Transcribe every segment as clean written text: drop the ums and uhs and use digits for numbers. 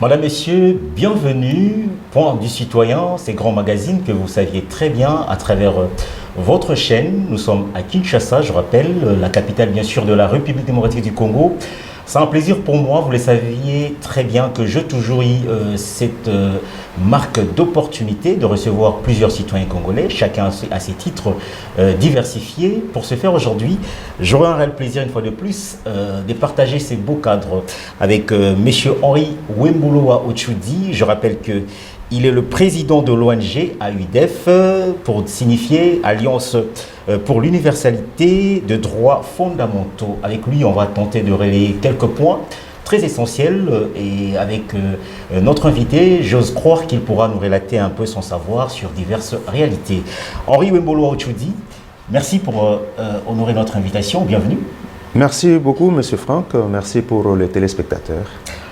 Madame, Messieurs, bienvenue. Point du citoyen, ces grands magazines que vous saviez très bien à travers votre chaîne. Nous sommes à Kinshasa, je rappelle, la capitale bien sûr de la République démocratique du Congo. C'est un plaisir pour moi, vous le saviez très bien, que j'ai toujours eu cette marque d'opportunité de recevoir plusieurs citoyens congolais, chacun à ses titres diversifiés. Pour ce faire aujourd'hui, j'aurai un réel plaisir une fois de plus de partager ces beaux cadres avec Monsieur Henri Wembouloa Ochoudi. Je rappelle que il est le président de l'ONG AUDEF, pour signifier Alliance pour l'universalité de droits fondamentaux. Avec lui, on va tenter de relayer quelques points très essentiels et avec notre invité, j'ose croire qu'il pourra nous relater un peu son savoir sur diverses réalités. Henri Wembouloa Ochoudi, merci pour honorer notre invitation. Bienvenue. Merci beaucoup, Monsieur Franck. Merci pour les téléspectateurs.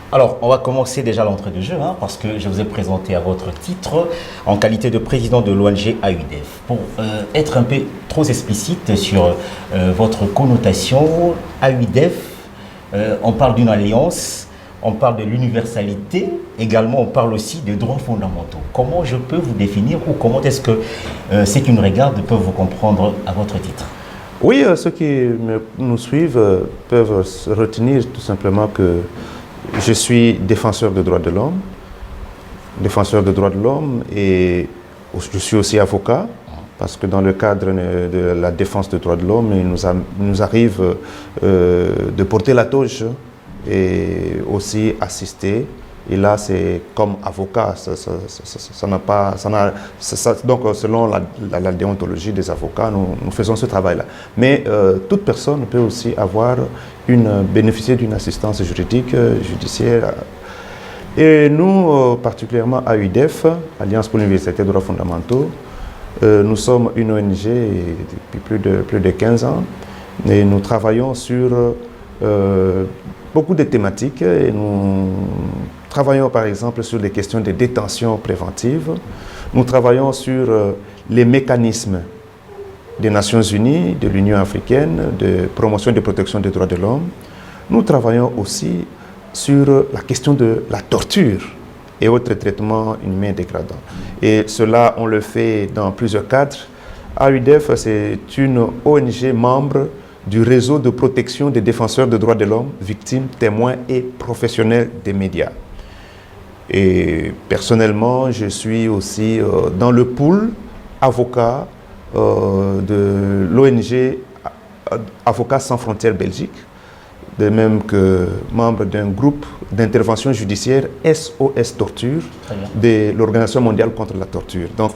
Alors, on va commencer déjà l'entrée de jeu, parce que je vous ai présenté à votre titre en qualité de président de l'ONG AUDEF. Pour être un peu trop explicite sur votre connotation, AUDEF, on parle d'une alliance, on parle de l'universalité, également on parle aussi des droits fondamentaux. Comment je peux vous définir ou comment est-ce que ceux qui nous regardent peuvent vous comprendre à votre titre? Oui, ceux qui nous suivent peuvent retenir tout simplement que je suis défenseur des droits de l'homme, et je suis aussi avocat, parce que dans le cadre de la défense des droits de l'homme, il nous arrive de porter la toge et aussi assister. Et là, c'est comme avocat, donc selon la déontologie des avocats, nous faisons ce travail-là. Mais toute personne peut aussi bénéficier d'une assistance juridique, judiciaire. Et nous, particulièrement à AUDEF, Alliance pour l'universalité des droits fondamentaux, nous sommes une ONG depuis plus de 15 ans et nous travaillons sur beaucoup de thématiques et nous travaillons par exemple sur les questions de détention préventive. Nous travaillons sur les mécanismes des Nations Unies, de l'Union africaine, de promotion et de protection des droits de l'homme. Nous travaillons aussi sur la question de la torture et autres traitements inhumains et dégradants. Et cela, on le fait dans plusieurs cadres. AUDEF, c'est une ONG membre du réseau de protection des défenseurs des droits de l'homme, victimes, témoins et professionnels des médias. Et personnellement, je suis aussi dans le pool avocat de l'ONG Avocats sans frontières Belgique, de même que membre d'un groupe d'intervention judiciaire SOS Torture de l'Organisation mondiale contre la torture. Donc,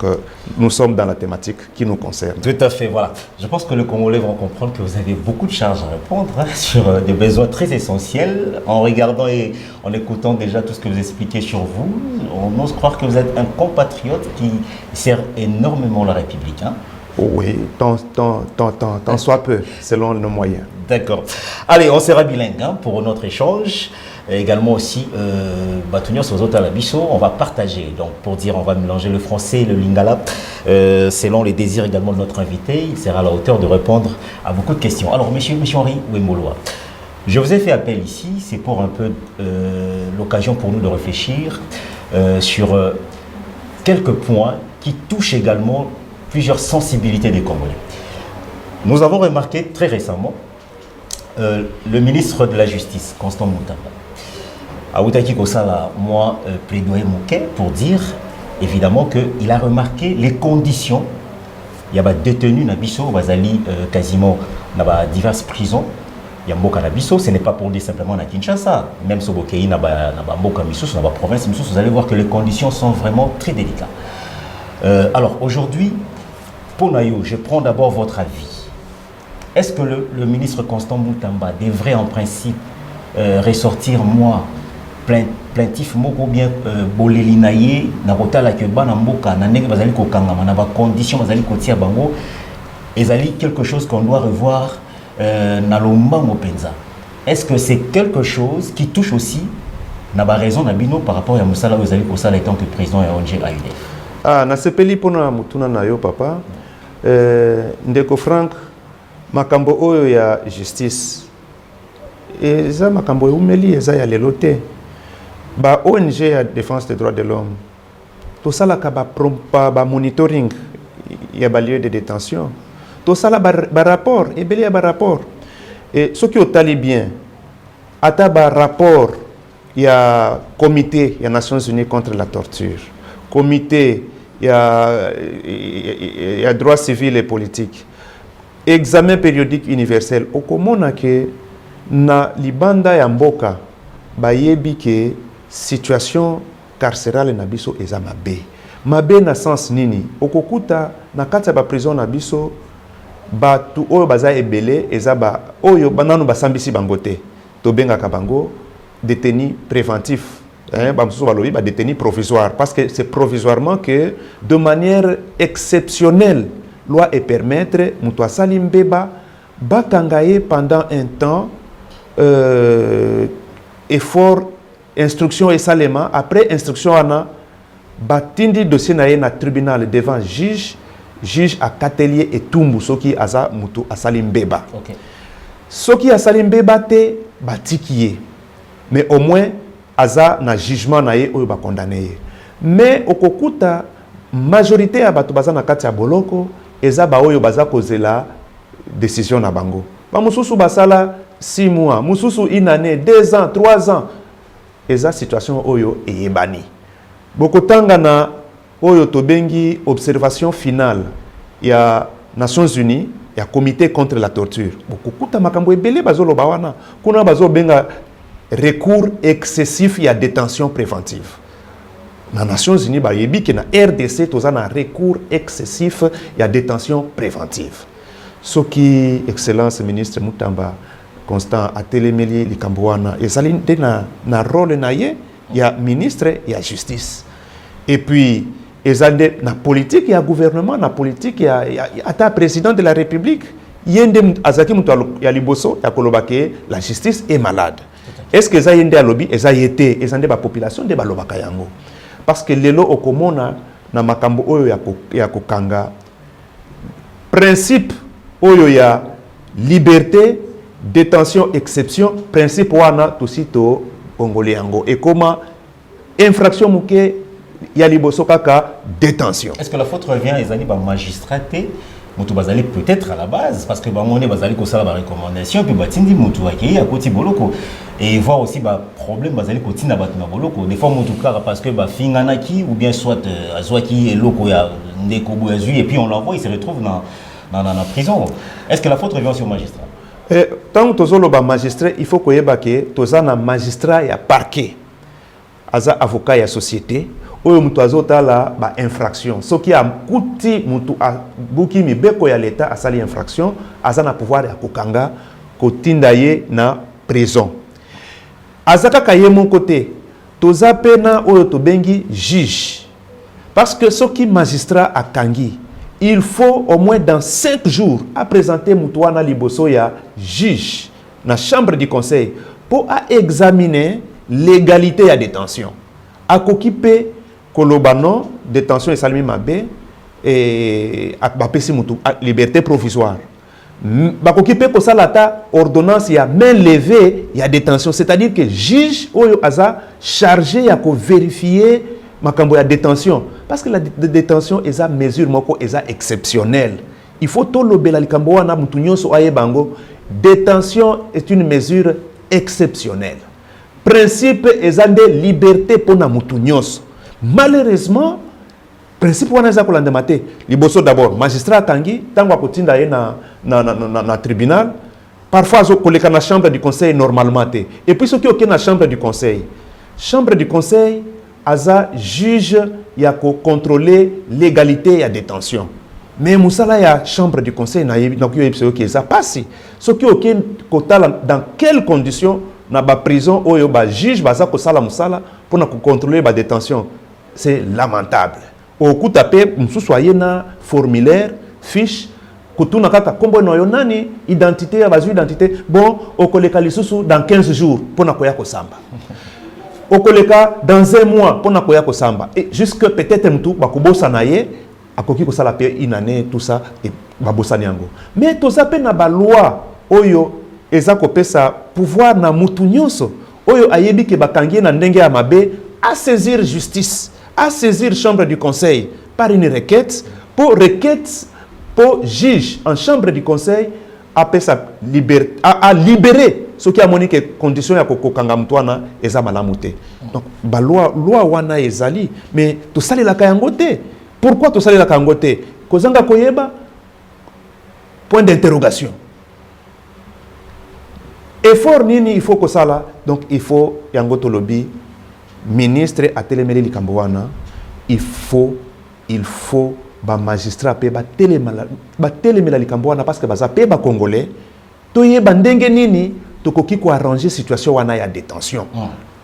nous sommes dans la thématique qui nous concerne. Tout à fait, voilà. Je pense que les Congolais vont comprendre que vous avez beaucoup de charges à répondre sur des besoins très essentiels. En regardant et en écoutant déjà tout ce que vous expliquez sur vous, on ose croire que vous êtes un compatriote qui sert énormément la République. Oui, tant soit peu, selon nos moyens. D'accord. Allez, on sera bilingue pour notre échange. Également aussi, on va partager. Donc, pour dire, on va mélanger le français et le lingala. Selon les désirs également de notre invité, il sera à la hauteur de répondre à beaucoup de questions. Alors, monsieur Henri Wembouloa, je vous ai fait appel ici, c'est pour un peu l'occasion pour nous de réfléchir sur quelques points qui touchent également plusieurs sensibilités des Congolais. Nous avons remarqué très récemment le ministre de la Justice, Constant Mutamba, a Outaki Kosala, moi, plaidoyer Mouquet pour dire évidemment qu'il a remarqué les conditions. Il y a des détenus Nabiso, Bazali, quasiment dans diverses prisons. Il y a Mboka Nabiso, ce n'est pas pour dire simplement à Kinshasa, même si Bokei n'a pas Mboka Misos, dans la province Misos, vous allez voir que les conditions sont vraiment très délicates. Alors aujourd'hui, pour Nayo, je prends d'abord votre avis. Est-ce que le ministre Constant Mutamba devrait en principe ressortir, plaintif, ou bien bolelinaye, na kotala ke bana mboka, na ndenge bazali kokangama, na ba conditions bazali kotia bango, ezali quelque chose qu'on doit revoir na lombango penza. Est-ce que c'est quelque chose qui touche aussi na ba raison na bino par rapport à Moussala Ozali Kosala étant que président de l'ONG AUDEF? Ah, na sepeli pona mutuna na yo papa. Ndeko Frank, makambo oyo ya justice eza makambo eumeli eza ya lelo te. ba ONG ya défense des droits de l'homme to sala ka ba monitoring ya ba lieu de détention to sala ba rapport et belé ba rapport et ce qui au tali bien ata ba rapport ya comité ya Nations Unies contre la torture, comité ya droits civils et politiques, examen périodique universel okomona ke na libanda ya mboka bayebi ke situation carcérale na biso eza mabe na sens nini okokuta na kati ya ba prison na biso batu oyo baza ebele eza ba oyo bananu basambisi bangote to bengaka bango détenu préventif bamususu balobi ba détenu provisoire parce que c'est provisoirement que de manière exceptionnelle loi et permettre mutu asali mbeba bakangaye pendant un temps effort instruction et salema après instruction ana batindi dossier na ye na tribunal devant juge a katelier et tumbu soki aza mutu asali mbeba. Okay. Soki asali mbeba te batikiye mais au moins aza na jugement na ye oyo ba condamné ye. Mais okokuta majorité ya bato baza na kati ya boloko eza ba oyo baza kozela décision na bango. Ba mususu basala 6 mois, mususu 1 année, 2 ans, 3 ans. Eza situation oyo eyebani. Bokotanga na oyo tobengi observation finale ya Nations Unies ya comité contre la torture. Bokokuta makambo ebele bazoloba wana. Kuna bazobenga recours excessif ya détention préventive. Na Nations Unies bayebi ke na RDC toza na recours excessif ya détention préventive. Soki excellence ministre Mutamba Constant atelemeli likambo wana ezali nde na rôle na ye ya ministre ya justice et puis ezali na politique ya gouvernement na politique ya ata président de la république yende azaki mutu ya liboso ya kolobake la justice est malade. Est-ce que ça yende alobi eza yete ezande ba population de balobaka yango parce que lelo okomona na makambo oyo ya kokanga principe oyo ya liberté détention exception principe wana tosito ongolé yango et comment infraction muke ya liboso kaka détention. Est-ce que la faute revient aux années magistraté mutu bazali peut-être à la base parce que bangone bazali ko sala ba recommandation puis batindi mutu akei à koti boloko et voir aussi ba problème bazali kotina batna boloko des fois mutu kara parce que ba finganaki ou bien soit azwaki eloko ya ndeko boazui et puis on l'envoie il se retrouve dans la prison. Est-ce que la faute revient sur le magistrat? Tant que tu magistrat, il faut que tu aies un magistrat et un parquet. Un avocat et une société. Ou tu as une infraction. Ce qui a coûté beaucoup de l'État à sali infraction, à un pouvoir à kokanga, kotindaye na prison. Azaka kaye mon côté, tu as pena ou tu bengi juge. Parce que ce qui magistrat a kangi, il faut au moins dans 5 jours à présenter Moutouana Liboso ya juge na chambre du conseil pour examiner l'égalité à détention. À kokipe kolobano détention et salmi mabe et à bapesi Moutou liberté provisoire. Ba kokipe ko salata ordonnance ya main levée ya détention, c'est-à-dire que juge oyo aza chargé ya ko vérifier makambo ya détention parce que la détention est une mesure moko est exceptionnelle. Il faut tout le bela likambo wana mutu nyonso aye bango. Détention est une mesure exceptionnelle. Principe est de liberté pour na mutu nyonso. Malheureusement, principe wana za kolanda mate. Liboso d'abord magistrat tangi tango akotinda ye na tribunal. Parfois zo koleka na chambre du conseil normalement te. Et puis ce qui est na chambre du conseil. Chambre du conseil aza juge ya ko contrôler l'égalité ya détention. Mais musala ya chambre du conseil na yo yebso ki ça passe. Ce qui aucun kotala dans quelles conditions na ba prison oyo ba juge baza ko sala musala pour na ko contrôler ba détention. C'est lamentable. Au coup tapé mususu na formulaire fiche kutuna kaka kombo no yo nani identité ya bazu identité bon okoleka lisusu dans 15 jours pour na koya ko samba. Okoleka dans 1 mois pour na koya ko samba et jusque peut-être mtu bakubosa na ye akoki ko sala pe une année tout ça et babosani yango mais to zape na ba loi oyo eza ko pesa pouvoir na mutu nyonso oyo ayebi ke bakangi na ndenge ya mabe à saisir justice, à saisir chambre du conseil par une requête pour juge en chambre du conseil à libérer ce qui a monique condition ya kokokanga mtwana eza malamu te. Donc ba loi wana ezali mais to sali la kayango te. Pourquoi to sali la kayango te? Kozanga koyeba point d'interrogation. Effort nini il faut que ça là, donc il faut yango to lobby ministre a telemeli likambo wana, il faut ba magistrat pe ba telemela likambo wana parce que baza pe ba congolais to yeba ndenge nini tokoki ko arranger situation wana ya détention.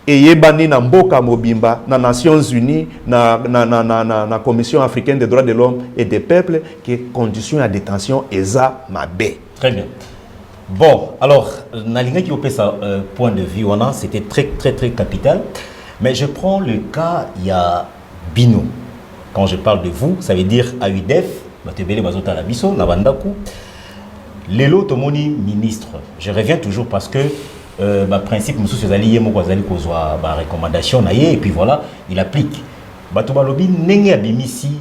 Et yebani na mboka mobimba na Nations Unies na Commission africaine des droits de l'homme et des peuples que conditions de détention eza mabe. Très bien. Bon, alors nalinga qui opé sa point de vue on a c'était très capital, mais je prends le cas il y a Bino. Quand je parle de vous, ça veut dire AUDF, Matebele Bazota Labiso, Nabandaku. Lelo Tomoni ministre. Je reviens toujours parce que principe Moussou Sezali Moko Azali Kozwa recommandation naie et puis voilà, il applique. Batobalobi Nenge Abimisi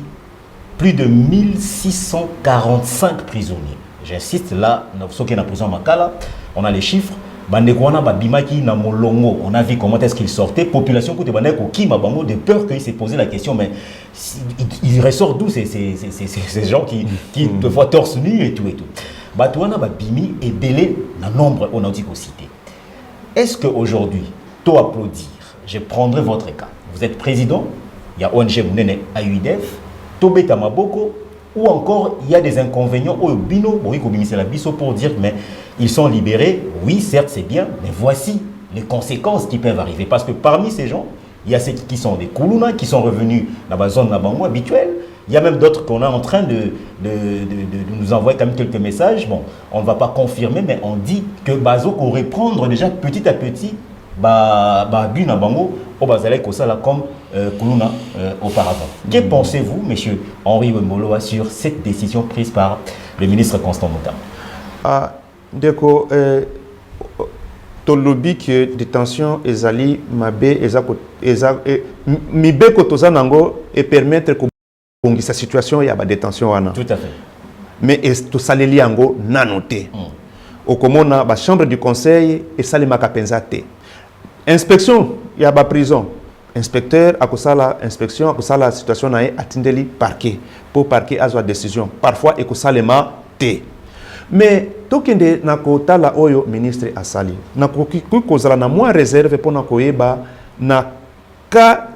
plus de 1645 prisonniers. J'insiste là, dans la prison Makala, on a les chiffres. Bandekwana Babimaki na Molongo, on a vu comment est-ce qu'il sortait. Population côté Bandeko qui m'a de peur qu'il s'est posé la question, mais il ressort d'où ces gens qui te voient torse nu et tout. Batouana Babimi est belé dans nombre on a dit cité. Est-ce qu'aujourd'hui, toi applaudir, je prendrai votre cas. Vous êtes président, il y a ONG Mounene AUDF, Tobeta Maboko, ou encore il y a des inconvénients au Bino, pour dire mais ils sont libérés, oui certes c'est bien, mais voici les conséquences qui peuvent arriver. Parce que parmi ces gens, il y a ceux qui sont des Koulouna, qui sont revenus dans la zone habituelle. Il y a même d'autres qu'on est en train de nous envoyer quand même quelques messages. Bon, on ne va pas confirmer, mais on dit que Bazo pourrait prendre déjà petit à petit Buna Bango au Bazalek Kosala comme Koulouna auparavant. Que pensez-vous, monsieur Henri Wemboloa, sur cette décision prise par le ministre Constant Moutam? Deko, to lobby que détention ezali mabe mibe kotoza nango et permettre que sa situation ya ba détention wana. Tout à fait. Mais to saleli yango nanoté. Okomona ba chambre du conseil et salima kapenza te. Inspection ya ba prison. Inspecteur akosala inspection akosala situation na atindeli parquet pour parquet azwa décision. Parfois ekosalema te. Mais tokende na kotala oyo ministre asali na kozala na moins réserve pona koyeba na ka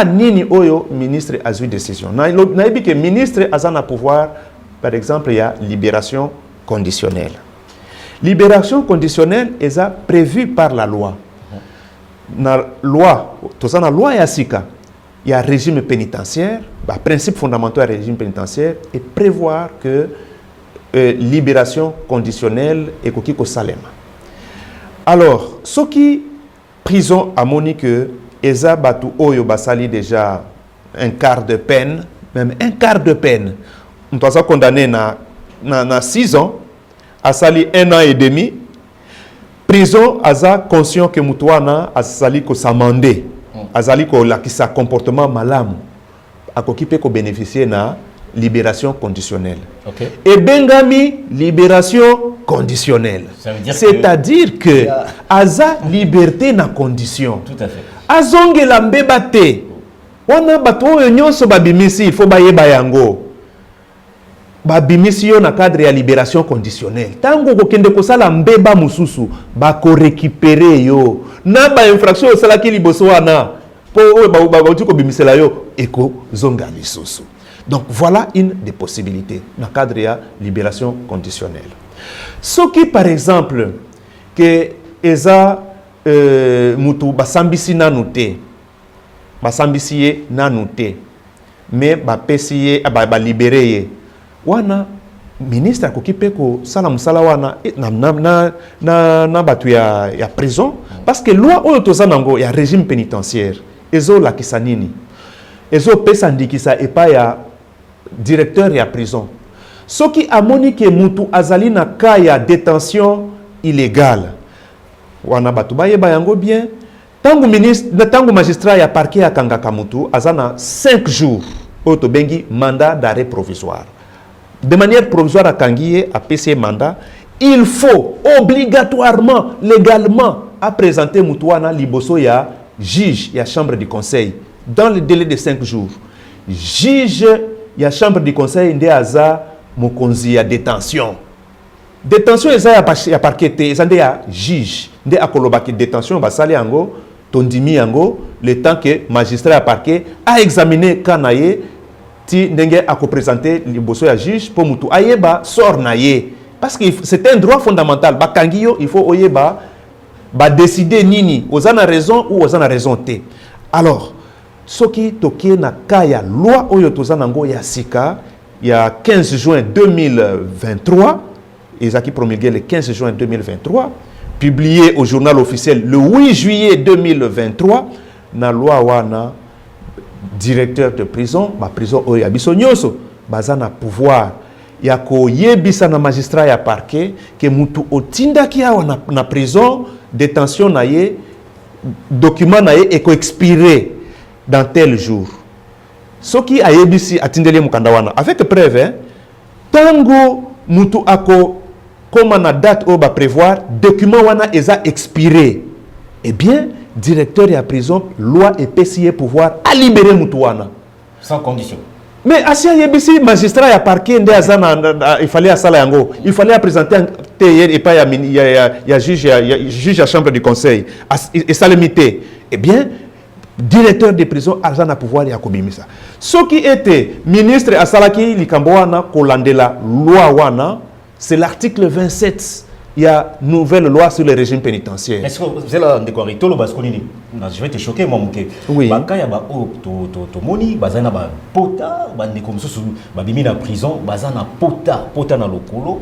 nini oyo ministre azui décision na yebi que ministre azana pouvoir par exemple il y a libération conditionnelle. Libération conditionnelle est prévue par la loi. Na loi tozana loi ya sika il y a régime pénitentiaire, principe fondamental du régime pénitentiaire et prévoir que libération conditionnelle et kokiko salema. Alors, ce qui prison a monique eza batu oyo basali déjà un quart de peine, même un quart de peine. On doit condamner na 6 ans, a sali 1 an et demi. Prison aza conscient que mutuana asali ko samandé, azali ko lakisa comportement malamu, akokipe ko bénéficier na libération conditionnelle. Okay. Et Bengami, libération conditionnelle. C'est-à-dire que Aza liberté na condition. Tout à fait. Azonge la mbebate. Wana bato nyonso babimisi, il faut baye bayango. Babimisi yo na cadre ya libération conditionnelle. Tango kokende kosala mbeba mususu, bako récupérer yo. Na ba infraction osala ki liboso wana. Po ba ko bimisela yo eko zonga lisusu. Donc voilà une des possibilités dans le cadre de la libération conditionnelle. Ce qui par exemple que eza mutu basambisi nanuté, basambisi nanuté, mais bapesiye ba libéré wana ministre akokipe ko sala musala wana na batu ya prison parce que loi oyo tozanango ya régime pénitentiaire ezo la kisanini ezo pesa ndikisa epa ya directeur ya prison. Ce qui a moni que mutu azali na cas ya détention illégale. wana batu bayeba yango bien. Tango magistrat ya parquet à Kangakamutu, azana 5 jours, auto bengi mandat d'arrêt provisoire. De manière provisoire à Kangiye, à PC mandat, il faut obligatoirement, légalement, à présenter Moutouana Liboso ya juge, ya chambre du conseil, dans le délai de 5 jours. Juge, ya chambre du conseil, nde aza mokonzi ya détention. Détention, ya parquet, ya juge, nde akolobaki détention, basali yango, tondimi yango, le temps que magistrat à parquet a examiné kanaye, ti ndenge a présenter liboso ya juge pour mutu ayeba sort naye, parce que c'est un droit fondamental. Ba kangiyo, il faut oyeba ba décider nini, ozana raison ou ozana raison te. Alors, soki tokie na kaya loi oyo tozana ngo ya sika, ya 15 juin 2023, ils ont promulgué le 15 juin 2023, publié au journal officiel le 8 juillet 2023, na loi wana directeur de prison, ma prison oya bisonyoso, bazana pouvoir ya ko yebisa na magistrat ya parquet que mutu otinda ki awa na prison détention na ye document na ye eko expiré dans tel jour. Soki ayebisi atindeli mukanda wana avec preuve, hein, tango mutu ako comme na date au ba prévoir document wana eza expiré, eh bien directeur de la prison loi et PCA pouvoir à libérer mutu wana sans condition. Mais Asia Yebisi magistrat ya parquet nde azana il fallait à sala yango, il fallait présenter TR et pas ya juge à chambre du conseil et ça limité. Eh bien directeur de prison azana pouvoir ya kobimisa. Ce qui était ministre asalaki likambo wana kolandela loi wana, c'est l'article 27. Il y a une nouvelle loi sur le régime pénitentiaire. Est-ce que vous êtes là, je vais te choquer, mon mouké. Oui. Quand il y a moni, bazana ba pota, bande comme ça, babimi na prison, bazana pota na lokolo.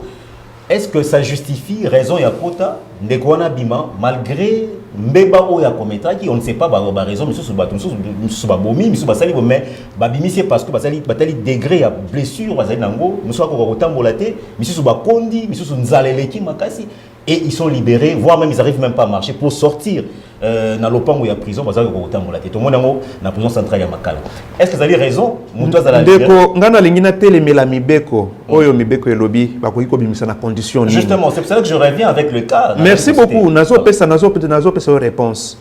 Est-ce que ça justifie raison ya pota, ndekwana bima malgré mbeba o ya kometa qui on ne sait pas ba raison, mais sous ba bomi, mais sous ba sali mais babimi c'est parce que batali degré ya blessure bazali nango, nous soit ko tambolate, mais sous ba kondi, mais sous nzaleleki makasi et ils sont libérés, voire même ils arrivent même pas à marcher pour sortir dans l'opango ya prison bazali ko tambolate. Tout le monde nango na prison centrale ya Makala. Est-ce que vous avez raison? Ndeko ngana lingina tele melami beko, oyo mibeko elobi bakoki ko bimisa na condition. Justement, c'est pour ça que je reviens avec le cas. Merci beaucoup. Nazo pesa réponse.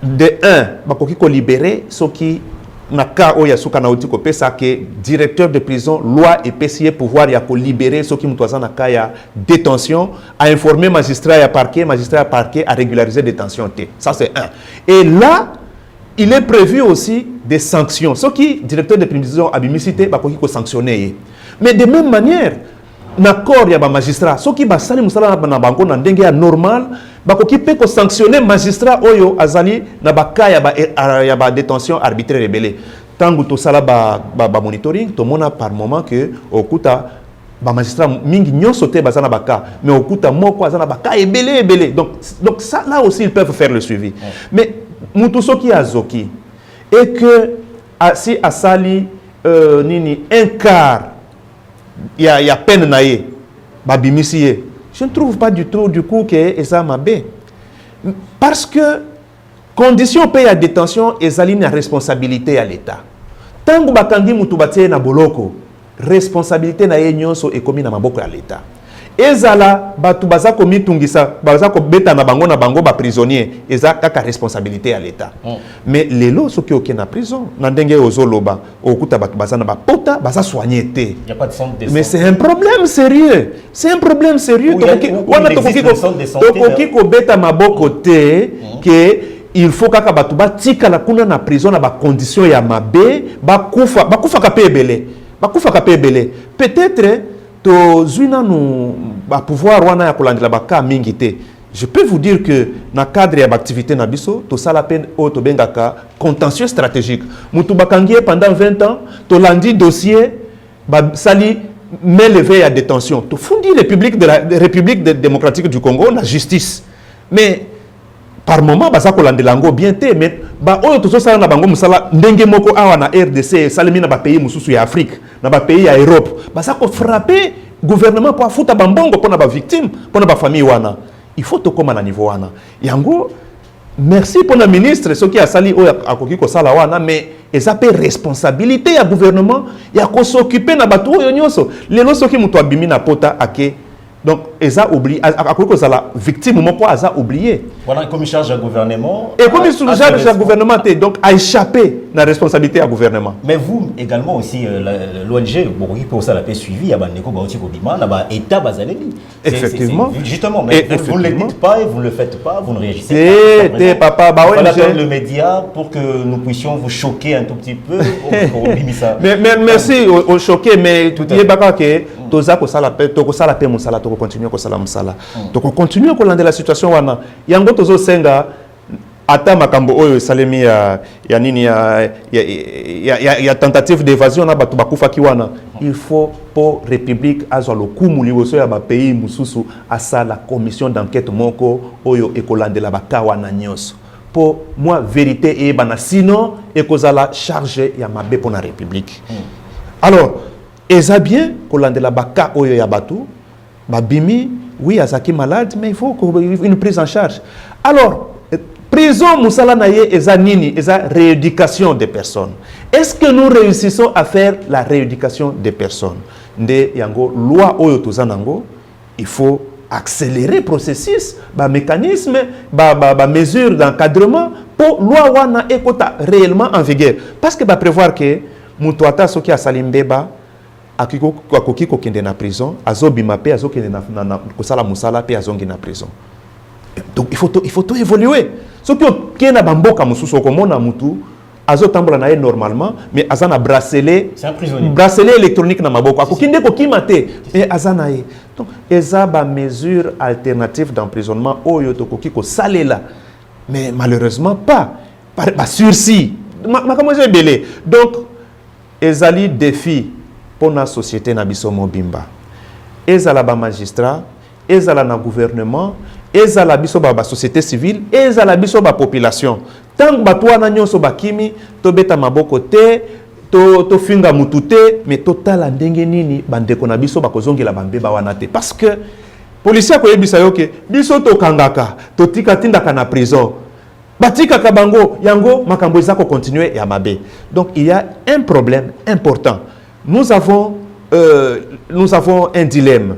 De 1, bakoki ko libérer ceux qui na cas oya suka na uti ko pesa que directeur de prison loi et PCA pouvoir ya ko libérer ceux qui mutwaza na cas ya détention, à informer magistrat à parquet à régulariser détention T. Ça c'est 1. Et là, il est prévu aussi des sanctions. Ceux qui directeur de prison abimicité bakoki ko sanctionner. Mais de même manière, l'accord ya ba magistrat ceux qui basali musala na bango na ndenge ya normal bakoki pe ko sanctionner magistrat oyo azali na baka ya ba détention arbitraire rebelle tangu to sala ba monitoring to mona par moment que okuta ba magistrat mingi nyonso te bazana baka mais okuta moko azana baka ebele donc ça là aussi ils peuvent faire le suivi. Mais mutu soki azoki et que si asali nini un quart il y a peine naïe, babimisiye. Je ne trouve pas du tout du coup que ça m'a bé. Parce que condition paye à détention et aline à responsabilité à l'État. Tant que bakangi mutubatie na boloko, responsabilité na yenyonso et commis na maboko à l'État. Ezala batu baza komi tungisa baza ko beta na bango ba prisonnier eza kaka responsabilité à l'État. Mais lelo soki oké na prison na ndenge ozoloba okuta batu baza na ba pota baza soigner té. Il y a pas de centre de santé. Mais c'est un problème sérieux. C'est un problème sérieux. Tokoki ko beta maboko té que il faut kaka batu ba tika la kuna na prison na ba condition ya mabe ba kufa ka pebele. Ba kufa ka pebele. Peut-être pouvoir je peux vous dire que dans le cadre de l'activité Nabiso, tout ça la peine au bengaka contentieux stratégique. Mutu bakangi pendant 20 ans, to landi dossier sali met levé à détention. To fundi la République démocratique du Congo la justice. Mais par moment basa ko landelango bien té mais ba oyo to sala na bango musala ndenge moko awa na RDC salimi na ba pays mususu ya Afrique na ba pays ya Europe basa ko frapper gouvernement pour fouta bambongo pour na ba victime pour na ba famille wana il faut tout comme à niveau wana. Yango, merci pour le ministre, ce qui a sali à koki ko sala wana, mais ils ont responsabilité à gouvernement, il y a qu'on s'occuper na batu yonyoso. Les lois qui muto abimi na pota ake. Donc, ils ont oublié, à cause de la victime, ils ont oublié. Voilà, comme charge à gouvernement. Et comme il charge à gouvernement, donc à échapper la responsabilité à gouvernement. Mais vous également aussi, l'ONG, pour ça, la paix suivie, il y a un État basé. Effectivement. Justement, mais vous ne le dites pas et vous ne le faites pas, vous ne réagissez pas. C'est papa, bah ouais. Il faut le média pour que nous puissions vous choquer un tout petit peu. Mais merci au choqué, mais tout est baka que toza ko sala paix, toko sala paix musala, toko continuer ko sala musala. Toko continuer ko lande la situation wana. Yango tozo senga ata makambo oyo salemi ya nini ya tentative d'évasion na batu bakufa kiwana. Il faut pour république azwa lokumu liboso ya ba pays mususu asa la commission d'enquête moko oyo ekolande la bakawa na nyonso. Pour moi vérité et bana sinon ekozala charge ya mabe pour la république. Alors eza bien kolande la baka oyo ya batu babimi oui azaki malade mais il faut une prise en charge. Alors prison musala naye eza nini eza rééducation des personnes. Est-ce que nous réussissons à faire la rééducation des personnes? Nde yango loi oyo tozanango, il faut accélérer le processus, ba mécanisme, ba mesure d'encadrement pour loi wana ekota réellement en vigueur. Parce que ba prévoir que mutuata soki asalimbeba akoki kokende na prison, azobima pe azokende na kosala musala pe azongi na prison. Donc il faut tout évoluer. Ce qui est na bamboka mususu komona mutu azotambola na normalement mais azana bracelet, c'est un prisonnier. Bracelet électronique na maboko akokinde ko kimate et azana ye. Donc eza ba mesure alternative d'emprisonnement oyo tokoki ko salela. Mais malheureusement pas sursis. Makambo eza belé. Donc ezali défi pour la société na biso mobimba. Ezala ba magistrat, ezala na gouvernement, ezala biso ba société civile, ezala biso ba population. Tant que toi na nyonso bakimi, to beta maboko te, to finga mutute, mais total ndenge nini bandeko na biso bakozongela bambeba wana te. Parce que policier ko yebisa yo ke biso to kangaka, to tika tindaka na prison. Batika kabango yango makambo ezako continuer ya mabe. Donc il y a un problème important. Nous avons un dilemme.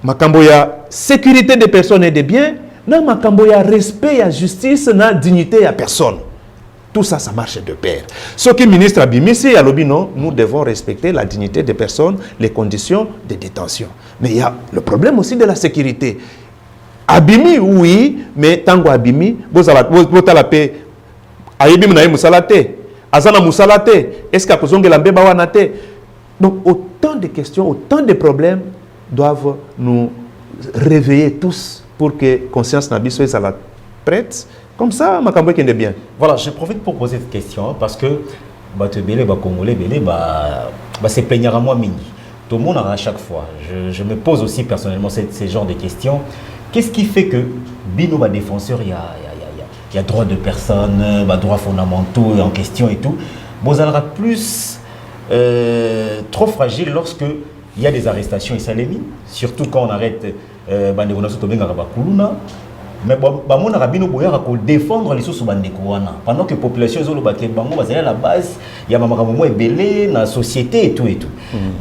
Makambo ya sécurité des personnes et des biens, na makambo ya respect ya justice na dignité ya personne. Tout ça, ça marche de pair. Ce que le ministre Abimisi a lobby, non, nous devons respecter la dignité des personnes, les conditions de détention. Mais il y a le problème aussi de la sécurité. Abimi, oui, mais tango Abimi, vous avez la paix. Aïbim na musalate, azana musalate, est-ce qu'à cause de la mbeba wanate? Donc autant de questions, autant de problèmes doivent nous réveiller tous pour que conscience nabiso soit prête. Comme ça, ma campagne est bien. Voilà, je profite pour poser cette question parce que les Congolais se plaignent à moi mini. Tout le monde à chaque fois. Je me pose aussi personnellement ces genres de questions. Qu'est-ce qui fait que Bino va défenseur, il y a droit de personne, droits fondamentaux en question et tout. Vous allez plus trop fragile lorsque il y a des arrestations et salémi, surtout quand on arrête mais on a défendre les sous pendant que la population est à la base, il y a la société et tout.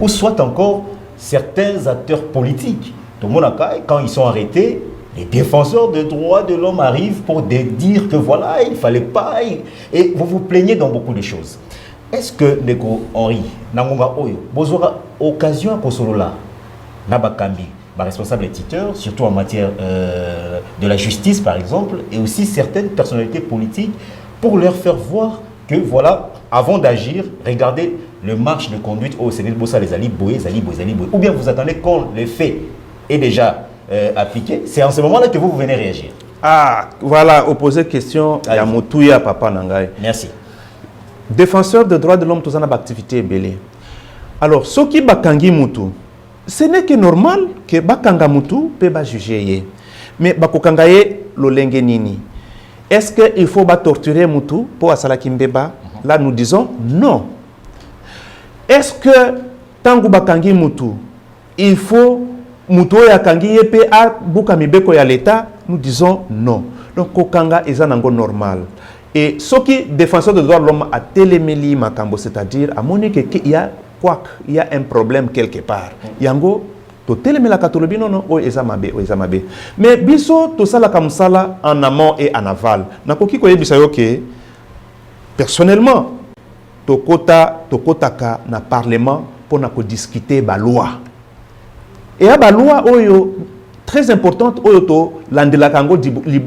Ou soit encore certains acteurs politiques. Tout le monde quand ils sont arrêtés, les défenseurs des droits de l'homme arrivent pour dire que voilà, il ne fallait pas. Et vous vous plaignez dans beaucoup de choses. Est-ce que Neko Henri, Nangonga Oyo, vous aurez occasion à Kosolola, Nabakambi, responsable éditeur, surtout en matière de la justice par exemple, et aussi certaines personnalités politiques, pour leur faire voir que voilà, avant d'agir, regardez le marche de conduite au Sénégal, les Zaliboé, ou bien vous attendez quand le fait est déjà appliqué, c'est en ce moment-là que vous venez réagir. Ah, voilà, opposer question à Motouya Papa Nangai. Merci. Défenseur des droits de l'homme, tous en activité belé. Alors, ce qui bakangi mutu, ce n'est que normal que bakanga mutu peut ba juger. Mais bakokangaye lolenge nini. Est-ce qu'il faut torturer mutu pour asala kimbeba? Là, nous disons non. Est-ce que tangu bakangi mutu, il faut mutu ya kangi yepe a buka mibeko ya l'État? nous disons non. Donc, Kokanga est un normal. Et ce qui défenseur des droits de l'homme a téléméli Makambo, c'est-à-dire à mon qu'il y a quoi, il y a un problème quelque part. Yango, to téléméli la katolobi non non, o ezamabe, o ezamabe. Mais biso to sala kamsala en amont et en aval. Nakoki koye bisayo ke personnellement to kotaka na parlement pour na ko discuter ba loi. Et à ba loi oyo très importante oyo to landela kango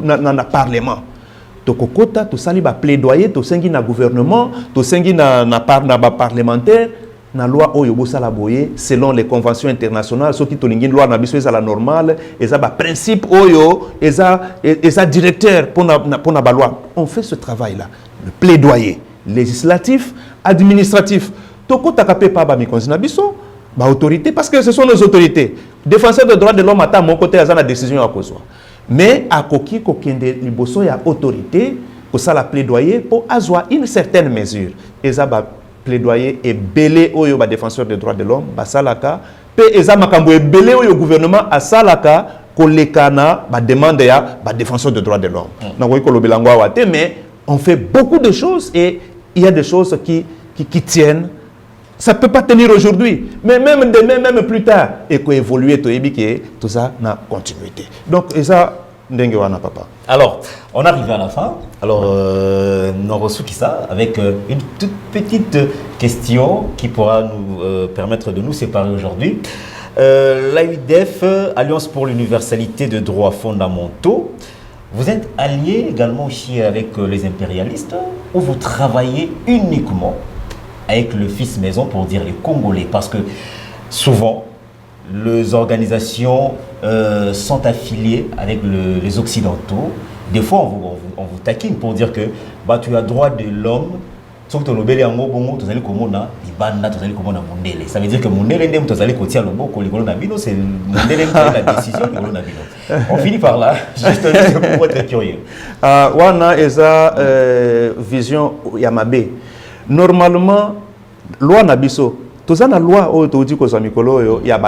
na parlement. To kokota to sali ba plaidoyer to sengi na gouvernement, to sengi na ba parlementaire na loi oyo bosala boye selon les conventions internationales, ce qui to lingi loi na biso eza la normale, eza ba principe oyo eza directeur pour na ba loi. On fait ce travail là, le plaidoyer législatif, administratif. To kota kapé pa ba mikonzi na biso ba autorité parce que ce sont nos autorités. Défenseurs des droits de l'homme à mon côté eza na décision à cause. Mais à koki kokende liboso ya autorité pour ça la plaidoyer pour avoir une certaine mesure. Eza ba plaidoyer et belé oyo ba défenseur des droits de l'homme ba salaka pe eza makambo e belé oyo gouvernement a salaka kolekana ba demande ya ba défenseur des droits de l'homme. Na koki kolobelangwa wate mais on fait beaucoup de choses et il y a des choses qui tiennent. Ça ne peut pas tenir aujourd'hui, mais même demain, même plus tard, et qu'on évolue, tout ça n'a continuité. Donc, et ça, Ndengewana papa. Alors, on arrive à la fin. Alors, Norosu Kissa, avec une toute petite question qui pourra nous permettre de nous séparer aujourd'hui. L'AUDF, Alliance pour l'universalité de droits fondamentaux, vous êtes allié également aussi avec les impérialistes, ou vous travaillez uniquement avec le fils maison pour dire les Congolais, parce que souvent les organisations sont affiliées avec les Occidentaux. Des fois on vous taquine pour dire que bah, tu as droit de l'homme, sauf que tu as le bel en bongo, tu as le comona, ibanda, tu as le comona mondele. Ça veut dire que mondele ndem tu as le kotia le boko, le colonna bino, c'est mondele la décision le colonna bino. On finit par là, juste pour être curieux. Wana eza vision yamabe. Normalement, loi nabiso, tout ça na loi au dit que il y a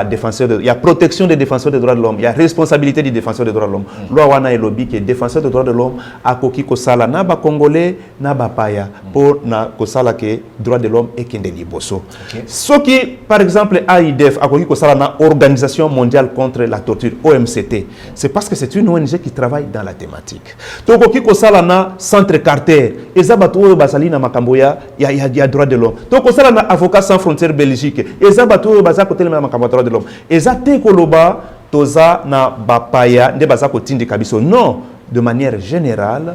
il y a protection des défenseurs des droits de l'homme, il y a responsabilité des défenseurs des droits de l'homme. Loi wana et lobby qui est défenseur des droits de l'homme a koki ko sala na ba congolais na ba paya pour na ko sala que droits de l'homme et kende liboso. Ce qui par exemple AIDF a koki ko sala na organisation mondiale contre la torture OMCT, c'est parce que c'est une ONG qui travaille dans la thématique. To koki ko sala na centre Carter, ezabatu basali na makamboya il y a droits de l'homme. To ko sala na avocats sans frontières Belgique, eza bato baza ko telema makambo droit de l'homme. Eza te koloba toza na bapaya nde baza ko tindi kabiso. Non, de manière générale,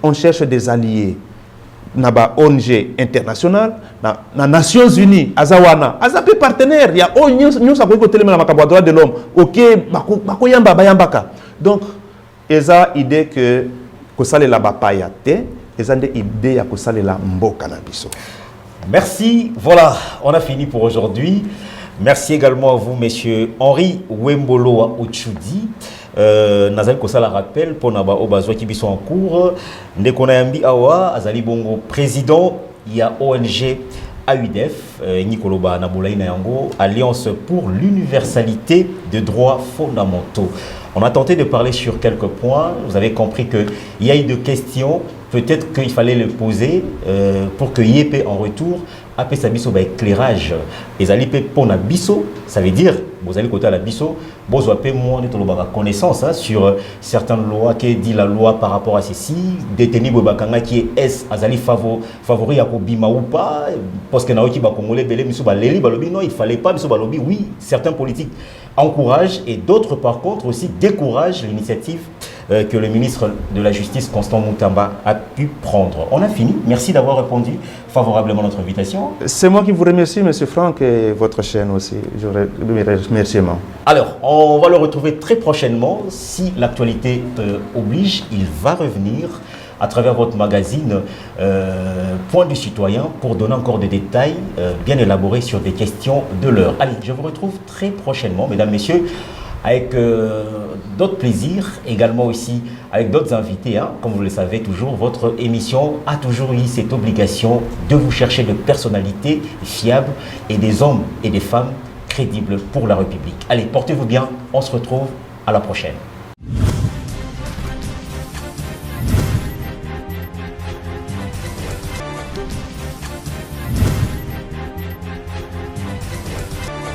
on cherche des alliés na ba ONG internationale, na Nations Unies, azawana, azape partenaire, il y a nous ça ko telema makambo droit de l'homme. OK, bako yamba bayambaka. Donc eza idée que ko sale la bapaya te, eza nde idée ya ko sale la mboka na biso. Merci, voilà, on a fini pour aujourd'hui. Merci également à vous, messieurs Henri Wembolo Ochudi. Nazali Kosala rappel pour Naba Obazo qui sont en cours. Ndekonayambi Awa, Azali Bongo, président, il y a ONG AUDF, Nikoloba Naboulaïna Yango, Alliance pour l'universalité des droits fondamentaux. On a tenté de parler sur quelques points. Vous avez compris qu'il y a eu des questions. Peut-être qu'il fallait les poser pour que YP en retour appelle sa biso éclairage. Et ça pour la biso, ça veut dire, vous allez côté à la biso, vous avez moins de connaissance sur certaines lois qui dit la loi par rapport à ceci, détenu Bobakanga qui est azali favori à Kobima ou pas, parce que naoki ba congolais belé miso ba leli balobi non, il fallait pas miso balobi. Oui, certains politiques encouragent et d'autres par contre aussi découragent l'initiative que le ministre de la Justice, Constant Moutamba, a pu prendre. On a fini. Merci d'avoir répondu favorablement à notre invitation. C'est moi qui vous remercie, M. Franck, et votre chaîne aussi. Je vous remercie. Alors, on va le retrouver très prochainement. Si l'actualité oblige, il va revenir à travers votre magazine Point du Citoyen pour donner encore des détails bien élaborés sur des questions de l'heure. Allez, je vous retrouve très prochainement, mesdames, messieurs, avec d'autres plaisirs, également aussi avec d'autres invités. Comme vous le savez toujours, votre émission a toujours eu cette obligation de vous chercher de personnalités fiables et des hommes et des femmes crédibles pour la République. Allez, portez-vous bien, on se retrouve à la prochaine.